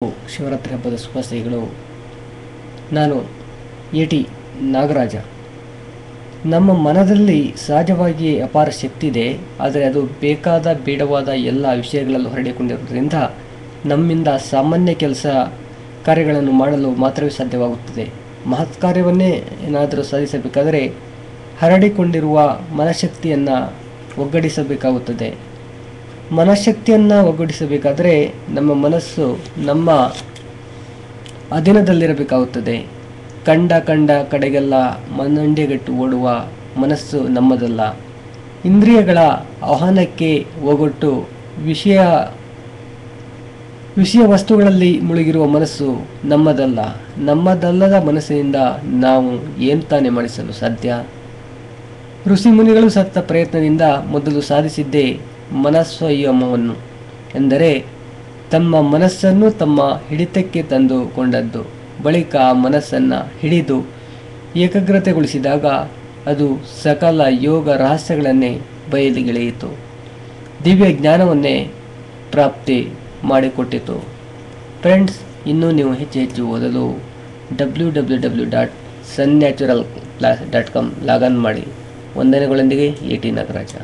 ಶಿವರಾತ್ರಿ ಹಬ್ಬದ ಶುಭಾಶಯಗಳು. ನಾನು ಎ.ಟಿ. ನಾಗರಾಜ. ನಮ್ಮ ಮನದಲ್ಲಿ ಸಹಜವಾಗಿಯೇ ಅಪಾರ ಶಕ್ತಿ ಇದೆ. ಆದರೆ ಅದು ಬೇಕಾದ ಬೇಡವಾದ ಎಲ್ಲ ವಿಷಯಗಳಲ್ಲೂ ಹರಡಿಕೊಂಡಿರುವುದರಿಂದ ನಮ್ಮಿಂದ ಸಾಮಾನ್ಯ ಕೆಲಸ ಕಾರ್ಯಗಳನ್ನು ಮಾಡಲು ಮಾತ್ರವೇ ಸಾಧ್ಯವಾಗುತ್ತದೆ. ಮಹತ್ ಕಾರ್ಯವನ್ನೇ ಏನಾದರೂ ಸಾಧಿಸಬೇಕಾದರೆ ಹರಡಿಕೊಂಡಿರುವ ಮನಶಕ್ತಿಯನ್ನು ಒಗ್ಗಡಿಸಬೇಕಾಗುತ್ತದೆ. ಮನಶಕ್ತಿಯನ್ನು ಒಗ್ಗೂಡಿಸಬೇಕಾದರೆ ನಮ್ಮ ಮನಸ್ಸು ನಮ್ಮ ಅಧೀನದಲ್ಲಿರಬೇಕಾಗುತ್ತದೆ. ಕಂಡ ಕಡೆಗೆಲ್ಲ ಮಂಡೆಗಟ್ಟು ಓಡುವ ಮನಸ್ಸು ನಮ್ಮದಲ್ಲ. ಇಂದ್ರಿಯಗಳ ಆಹ್ವಾನಕ್ಕೆ ಒಗೊಟ್ಟು ವಿಷಯ ವಸ್ತುಗಳಲ್ಲಿ ಮುಳುಗಿರುವ ಮನಸ್ಸು ನಮ್ಮದಲ್ಲ. ನಮ್ಮದಲ್ಲದ ಮನಸ್ಸಿನಿಂದ ನಾವು ಏನು ತಾನೇ ಮಾಡಿಸಲು ಸಾಧ್ಯ? ಋಷಿ ಮುನಿಗಳು ಸತ್ತ ಪ್ರಯತ್ನದಿಂದ ಮೊದಲು ಸಾಧಿಸಿದ್ದೇ ಮನಸ್ಸಂಯಮವನ್ನು, ಎಂದರೆ ತಮ್ಮ ಮನಸ್ಸನ್ನು ತಮ್ಮ ಹಿಡಿತಕ್ಕೆ ತಂದುಕೊಂಡದ್ದು. ಬಳಿಕ ಆ ಮನಸ್ಸನ್ನು ಹಿಡಿದು ಏಕಾಗ್ರತೆಗೊಳಿಸಿದಾಗ ಅದು ಸಕಲ ಯೋಗ ರಹಸ್ಯಗಳನ್ನೇ ಬಯಲಿಗೆಳೆಯಿತು. ದಿವ್ಯ ಜ್ಞಾನವನ್ನೇ ಪ್ರಾಪ್ತಿ ಮಾಡಿಕೊಟ್ಟಿತು. ಫ್ರೆಂಡ್ಸ್, ಇನ್ನೂ ನೀವು ಹೆಚ್ಚು ಓದಲು www.sunnatural.com ಲಾಗನ್ ಮಾಡಿ. ವಂದನೆಗಳೊಂದಿಗೆ ಎ.ಟಿ. ನಾಗರಾಜ.